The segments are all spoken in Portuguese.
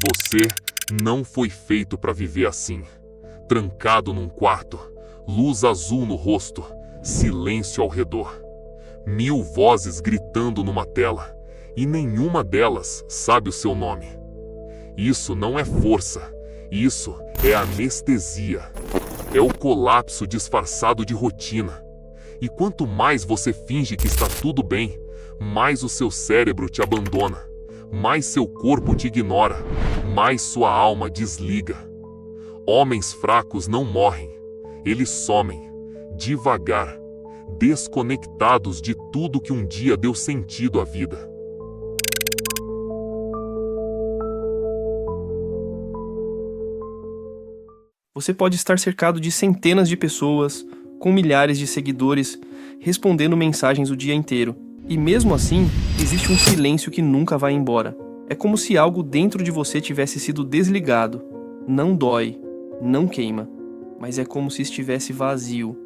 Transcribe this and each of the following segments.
Você não foi feito para viver assim, trancado num quarto, luz azul no rosto, silêncio ao redor. 1000 vozes gritando numa tela, e nenhuma delas sabe o seu nome. Isso não é força, isso é anestesia. É o colapso disfarçado de rotina. E quanto mais você finge que está tudo bem, mais o seu cérebro te abandona, mais seu corpo te ignora, mais sua alma desliga. Homens fracos não morrem, eles somem, devagar, desconectados de tudo que um dia deu sentido à vida. Você pode estar cercado de centenas de pessoas, com milhares de seguidores, respondendo mensagens o dia inteiro. E mesmo assim, existe um silêncio que nunca vai embora. É como se algo dentro de você tivesse sido desligado. Não dói, não queima, mas é como se estivesse vazio.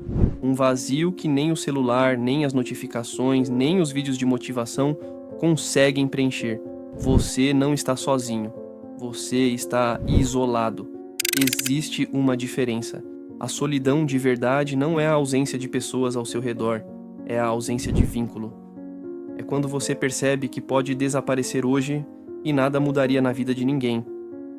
Um vazio que nem o celular, nem as notificações, nem os vídeos de motivação conseguem preencher. Você não está sozinho. Você está isolado. Existe uma diferença. A solidão de verdade não é a ausência de pessoas ao seu redor, é a ausência de vínculo. É quando você percebe que pode desaparecer hoje e nada mudaria na vida de ninguém.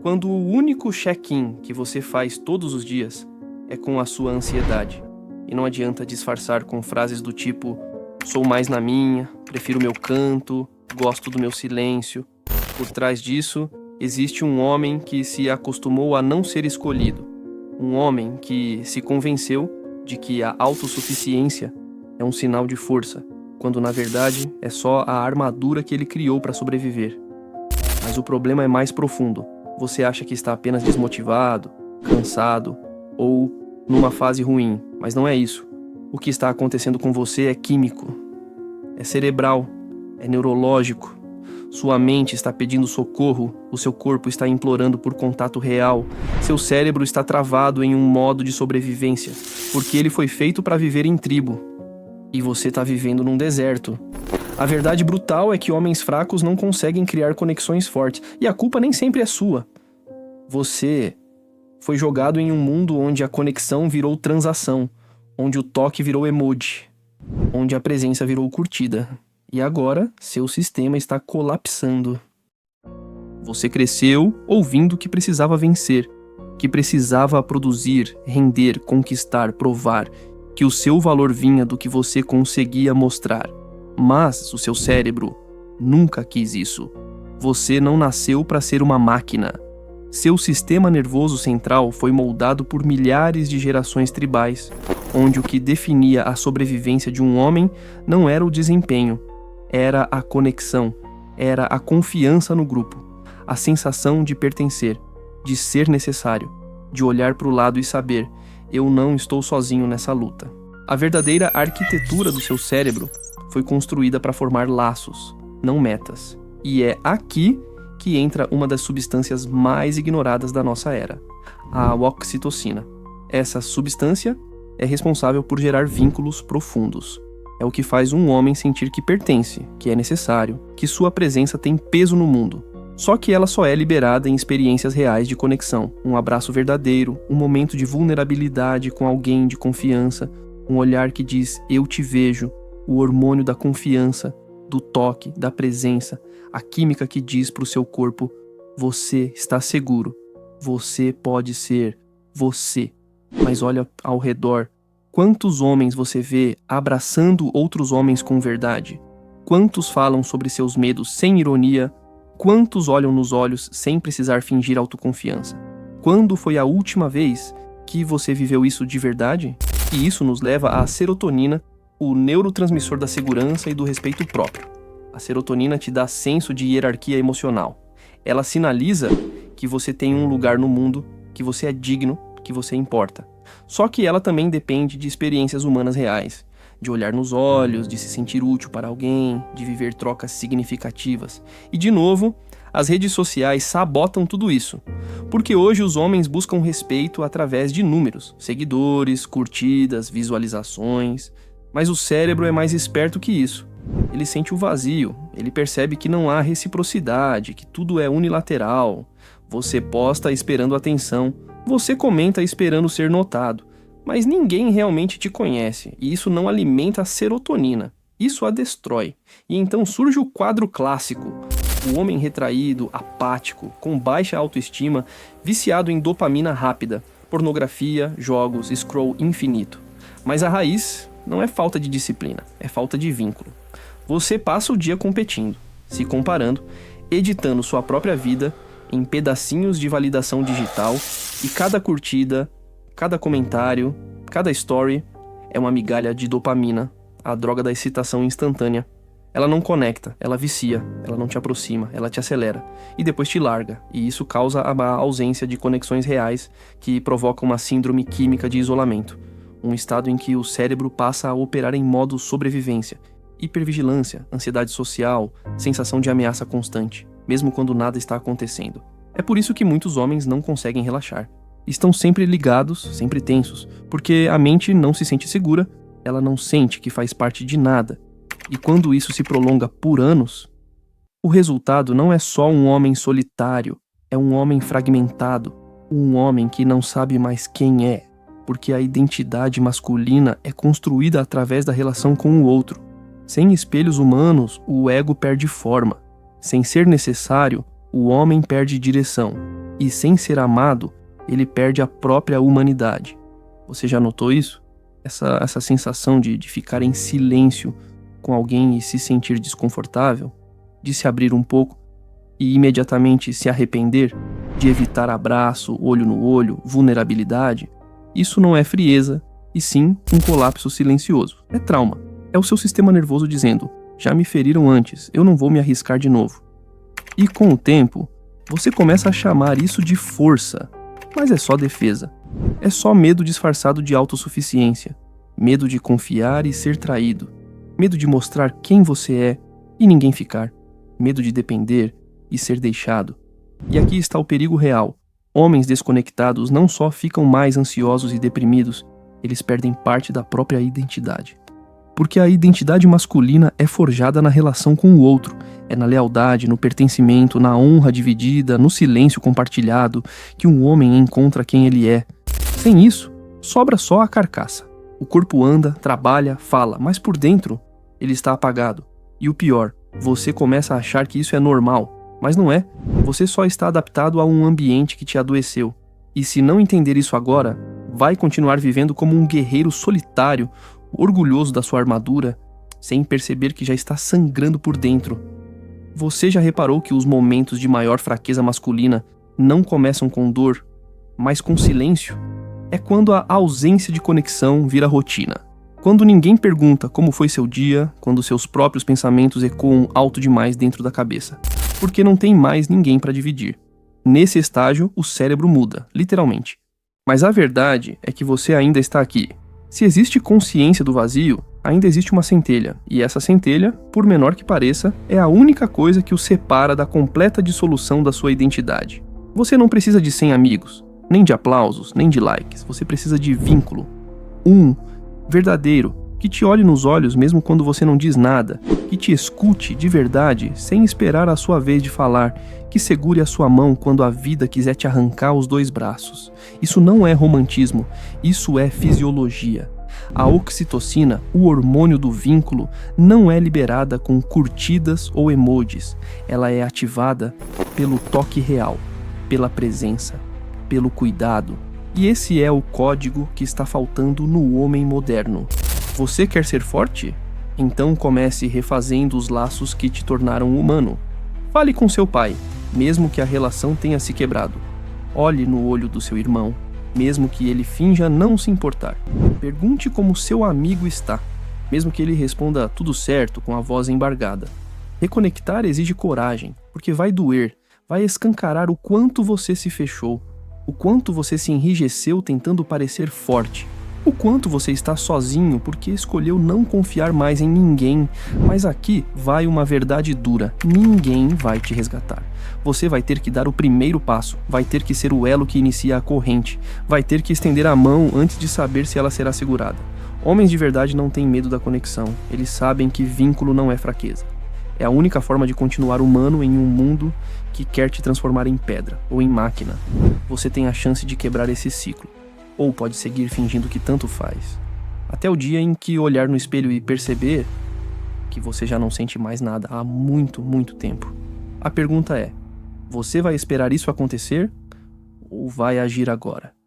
Quando o único check-in que você faz todos os dias é com a sua ansiedade. E não adianta disfarçar com frases do tipo: sou mais na minha, prefiro meu canto, gosto do meu silêncio. Por trás disso, existe um homem que se acostumou a não ser escolhido. Um homem que se convenceu de que a autossuficiência é um sinal de força, quando na verdade é só a armadura que ele criou para sobreviver. Mas o problema é mais profundo. Você acha que está apenas desmotivado, cansado ou numa fase ruim, mas não é isso. O que está acontecendo com você é químico, é cerebral, é neurológico. Sua mente está pedindo socorro, o seu corpo está implorando por contato real, seu cérebro está travado em um modo de sobrevivência, porque ele foi feito para viver em tribo. E você está vivendo num deserto. A verdade brutal é que homens fracos não conseguem criar conexões fortes, e a culpa nem sempre é sua. Você foi jogado em um mundo onde a conexão virou transação, onde o toque virou emoji, onde a presença virou curtida. E agora, seu sistema está colapsando. Você cresceu ouvindo que precisava vencer, que precisava produzir, render, conquistar, provar, que o seu valor vinha do que você conseguia mostrar. Mas o seu cérebro nunca quis isso. Você não nasceu para ser uma máquina. Seu sistema nervoso central foi moldado por milhares de gerações tribais, onde o que definia a sobrevivência de um homem não era o desempenho, era a conexão, era a confiança no grupo, a sensação de pertencer, de ser necessário, de olhar para o lado e saber: eu não estou sozinho nessa luta. A verdadeira arquitetura do seu cérebro foi construída para formar laços, não metas. E é aqui que entra uma das substâncias mais ignoradas da nossa era, a oxitocina. Essa substância é responsável por gerar vínculos profundos. É o que faz um homem sentir que pertence, que é necessário, que sua presença tem peso no mundo. Só que ela só é liberada em experiências reais de conexão, um abraço verdadeiro, um momento de vulnerabilidade com alguém de confiança, um olhar que diz eu te vejo, o hormônio da confiança, do toque, da presença, a química que diz para o seu corpo: você está seguro, você pode ser você. Mas olha ao redor. Quantos homens você vê abraçando outros homens com verdade? Quantos falam sobre seus medos sem ironia? Quantos olham nos olhos sem precisar fingir autoconfiança? Quando foi a última vez que você viveu isso de verdade? E isso nos leva à serotonina, o neurotransmissor da segurança e do respeito próprio. A serotonina te dá senso de hierarquia emocional. Ela sinaliza que você tem um lugar no mundo, que você é digno, que você importa. Só que ela também depende de experiências humanas reais, de olhar nos olhos, de se sentir útil para alguém, de viver trocas significativas. E de novo, as redes sociais sabotam tudo isso, porque hoje os homens buscam respeito através de números, seguidores, curtidas, visualizações. Mas o cérebro é mais esperto que isso. Ele sente o vazio, ele percebe que não há reciprocidade, que tudo é unilateral. Você posta esperando atenção, você comenta esperando ser notado, mas ninguém realmente te conhece, e isso não alimenta a serotonina, isso a destrói. E então surge o quadro clássico: o homem retraído, apático, com baixa autoestima, viciado em dopamina rápida, pornografia, jogos, scroll infinito. Mas a raiz não é falta de disciplina, é falta de vínculo. Você passa o dia competindo, se comparando, editando sua própria vida em pedacinhos de validação digital, e cada curtida, cada comentário, cada story é uma migalha de dopamina, a droga da excitação instantânea. Ela não conecta, ela vicia, ela não te aproxima, ela te acelera e depois te larga, e isso causa a ausência de conexões reais que provoca uma síndrome química de isolamento, um estado em que o cérebro passa a operar em modo sobrevivência, hipervigilância, ansiedade social, sensação de ameaça constante, mesmo quando nada está acontecendo. É por isso que muitos homens não conseguem relaxar. Estão sempre ligados, sempre tensos, porque a mente não se sente segura, ela não sente que faz parte de nada. E quando isso se prolonga por anos, o resultado não é só um homem solitário, é um homem fragmentado, um homem que não sabe mais quem é, porque a identidade masculina é construída através da relação com o outro. Sem espelhos humanos, o ego perde forma. Sem ser necessário, o homem perde direção. E sem ser amado, ele perde a própria humanidade. Você já notou isso? Essa sensação de ficar em silêncio com alguém e se sentir desconfortável? De se abrir um pouco e imediatamente se arrepender? De evitar abraço, olho no olho, vulnerabilidade? Isso não é frieza, e sim um colapso silencioso. É trauma. É o seu sistema nervoso dizendo: já me feriram antes, eu não vou me arriscar de novo. E com o tempo, você começa a chamar isso de força, mas é só defesa. É só medo disfarçado de autossuficiência, medo de confiar e ser traído, medo de mostrar quem você é e ninguém ficar, medo de depender e ser deixado. E aqui está o perigo real. Homens desconectados não só ficam mais ansiosos e deprimidos, eles perdem parte da própria identidade. Porque a identidade masculina é forjada na relação com o outro, é na lealdade, no pertencimento, na honra dividida, no silêncio compartilhado, que um homem encontra quem ele é. Sem isso, sobra só a carcaça. O corpo anda, trabalha, fala, mas por dentro, ele está apagado. E o pior, você começa a achar que isso é normal, mas não é. Você só está adaptado a um ambiente que te adoeceu. E se não entender isso agora, vai continuar vivendo como um guerreiro solitário, orgulhoso da sua armadura, sem perceber que já está sangrando por dentro. Você já reparou que os momentos de maior fraqueza masculina não começam com dor, mas com silêncio? É quando a ausência de conexão vira rotina. Quando ninguém pergunta como foi seu dia, quando seus próprios pensamentos ecoam alto demais dentro da cabeça, porque não tem mais ninguém para dividir. Nesse estágio, o cérebro muda, literalmente. Mas a verdade é que você ainda está aqui. Se existe consciência do vazio, ainda existe uma centelha, e essa centelha, por menor que pareça, é a única coisa que o separa da completa dissolução da sua identidade. Você não precisa de 100 amigos, nem de aplausos, nem de likes, você precisa de vínculo. Verdadeiro, que te olhe nos olhos mesmo quando você não diz nada, que te escute de verdade sem esperar a sua vez de falar, que segure a sua mão quando a vida quiser te arrancar os 2 braços. Isso não é romantismo, isso é fisiologia. A oxitocina, o hormônio do vínculo, não é liberada com curtidas ou emojis. Ela é ativada pelo toque real, pela presença, pelo cuidado. E esse é o código que está faltando no homem moderno. Você quer ser forte? Então comece refazendo os laços que te tornaram humano. Fale com seu pai, mesmo que a relação tenha se quebrado. Olhe no olho do seu irmão, mesmo que ele finja não se importar. Pergunte como seu amigo está, mesmo que ele responda tudo certo com a voz embargada. Reconectar exige coragem, porque vai doer, vai escancarar o quanto você se fechou, o quanto você se enrijeceu tentando parecer forte. O quanto você está sozinho porque escolheu não confiar mais em ninguém. Mas aqui vai uma verdade dura: ninguém vai te resgatar. Você vai ter que dar o primeiro passo, vai ter que ser o elo que inicia a corrente, vai ter que estender a mão antes de saber se ela será segurada. Homens de verdade não têm medo da conexão, eles sabem que vínculo não é fraqueza. É a única forma de continuar humano em um mundo que quer te transformar em pedra ou em máquina. Você tem a chance de quebrar esse ciclo, ou pode seguir fingindo que tanto faz. Até o dia em que olhar no espelho e perceber que você já não sente mais nada há muito, muito tempo. A pergunta é: você vai esperar isso acontecer ou vai agir agora?